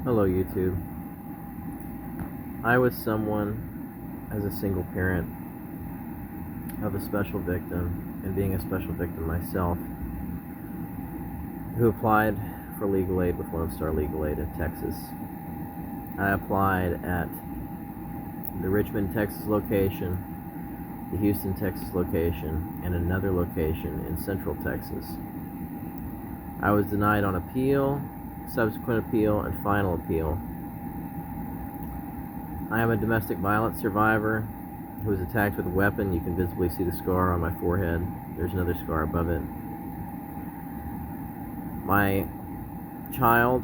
Hello, YouTube. I was someone, as a single parent of a special victim, and being a special victim myself, who applied for legal aid with Lone Star Legal Aid in Texas. I applied at the Richmond, Texas location, the Houston, Texas location, and another location in Central Texas. I was denied on appeal, subsequent appeal, and final appeal. I am a domestic violence survivor who was attacked with a weapon. You can visibly see the scar on my forehead. There's another scar above it. My child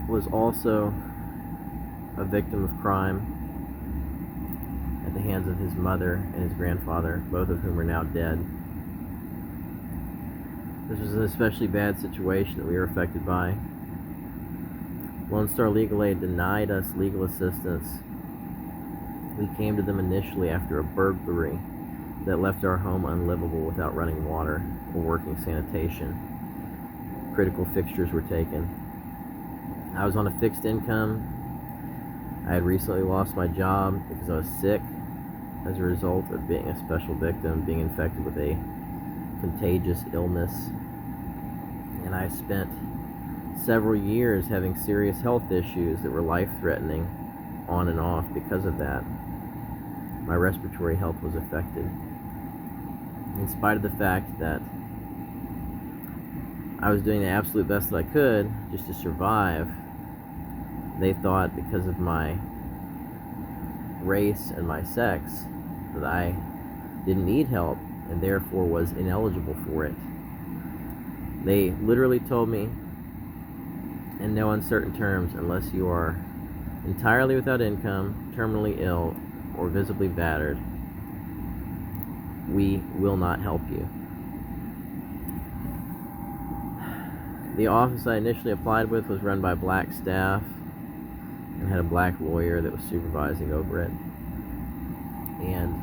was also a victim of crime at the hands of his mother and his grandfather, both of whom are now dead. This was an especially bad situation that we were affected by. Lone Star Legal Aid denied us legal assistance. We came to them initially after a burglary that left our home unlivable without running water or working sanitation. Critical fixtures were taken. I was on a fixed income. I had recently lost my job because I was sick as a result of being a special victim, being infected with a contagious illness. And I spent several years having serious health issues that were life-threatening on and off because of that. My respiratory health was affected. In spite of the fact that I was doing the absolute best that I could just to survive, they thought because of my race and my sex that I didn't need help and therefore was ineligible for it. They literally told me in no uncertain terms, unless you are entirely without income, terminally ill, or visibly battered, we will not help you. The office I initially applied with was run by black staff and had a black lawyer that was supervising over it. And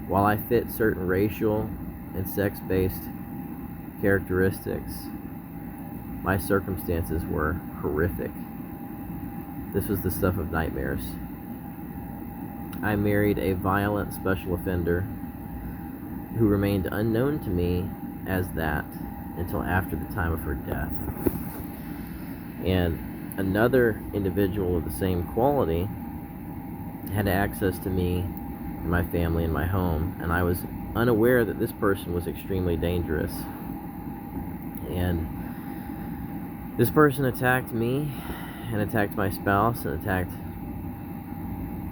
while I fit certain racial and sex-based characteristics, my circumstances were horrific. This was the stuff of nightmares. I married a violent special offender who remained unknown to me as that until after the time of her death. And another individual of the same quality had access to me and my family and my home, and I was unaware that this person was extremely dangerous. And this person attacked me and attacked my spouse and attacked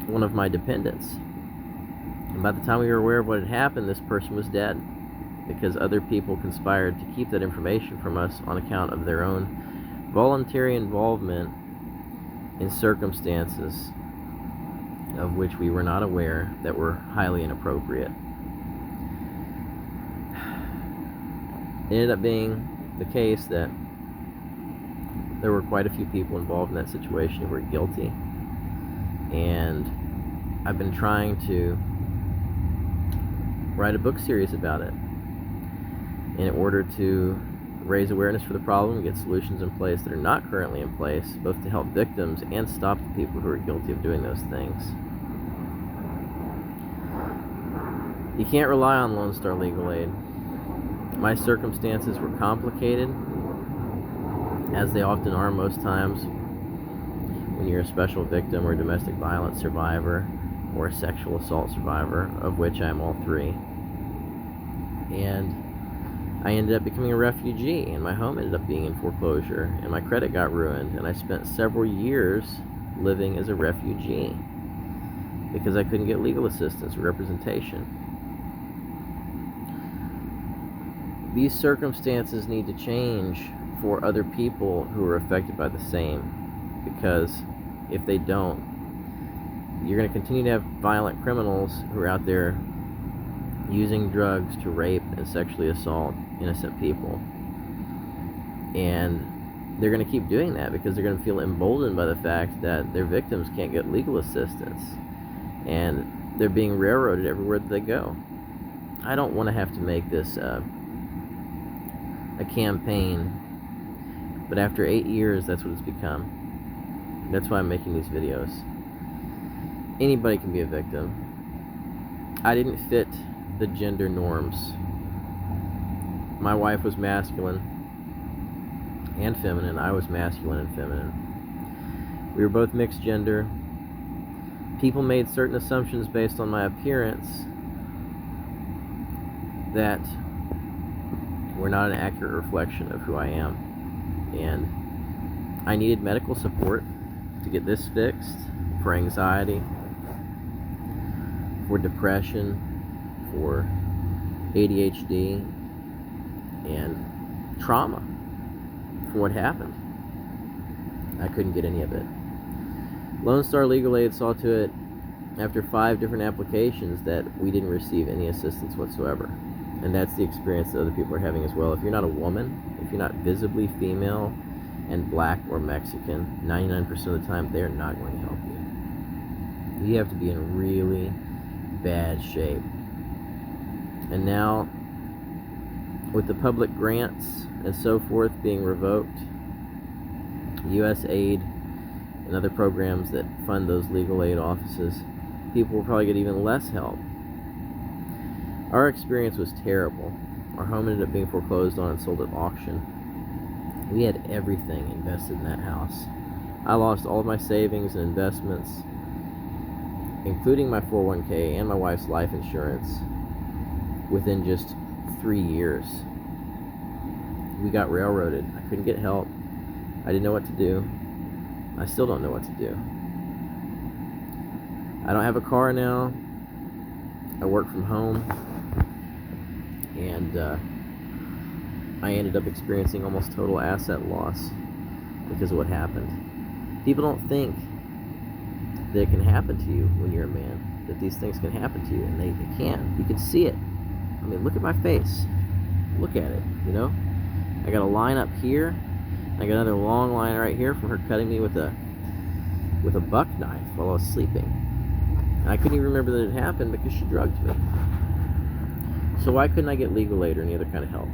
one of my dependents. And by the time we were aware of what had happened, this person was dead because other people conspired to keep that information from us on account of their own voluntary involvement in circumstances of which we were not aware that were highly inappropriate. It ended up being the case that there were quite a few people involved in that situation who were guilty, and I've been trying to write a book series about it in order to raise awareness for the problem and get solutions in place that are not currently in place, both to help victims and stop the people who are guilty of doing those things. You can't rely on Lone Star Legal Aid. My circumstances were complicated, as they often are most times when you're a special victim or a domestic violence survivor or a sexual assault survivor, of which I am all three. And I ended up becoming a refugee, and my home ended up being in foreclosure, and my credit got ruined, and I spent several years living as a refugee because I couldn't get legal assistance or representation. These circumstances need to change for other people who are affected by the same, because if they don't, you're going to continue to have violent criminals who are out there using drugs to rape and sexually assault innocent people. And they're going to keep doing that because they're going to feel emboldened by the fact that their victims can't get legal assistance, and they're being railroaded everywhere that they go. I don't want to have to make this a campaign But after 8 years, that's what it's become. That's why I'm making these videos. Anybody can be a victim. I didn't fit the gender norms. My wife was masculine and feminine. I was masculine and feminine. We were both mixed gender. People made certain assumptions based on my appearance that were not an accurate reflection of who I am. And I needed medical support to get this fixed, for anxiety, for depression, for ADHD, and trauma for what happened. I couldn't get any of it. Lone Star Legal Aid saw to it, after 5 different applications, that we didn't receive any assistance whatsoever. And that's the experience that other people are having as well. If you're not a woman, if you're not visibly female and black or Mexican, 99% of the time, they're not going to help you. You have to be in really bad shape. And now, with the public grants and so forth being revoked, USAID and other programs that fund those legal aid offices, people will probably get even less help. Our experience was terrible. Our home ended up being foreclosed on and sold at auction. We had everything invested in that house. I lost all of my savings and investments, including my 401k and my wife's life insurance, within just 3 years. We got railroaded. I couldn't get help. I didn't know what to do. I still don't know what to do. I don't have a car now. I work from home. And I ended up experiencing almost total asset loss because of what happened. People don't think that it can happen to you when you're a man, that these things can happen to you, and they can. You can see it. I mean, look at my face. Look at it, you know? I got a line up here. I got another long line right here from her cutting me with a buck knife while I was sleeping. And I couldn't even remember that it happened because she drugged me. So why couldn't I get legal aid or any other kind of help?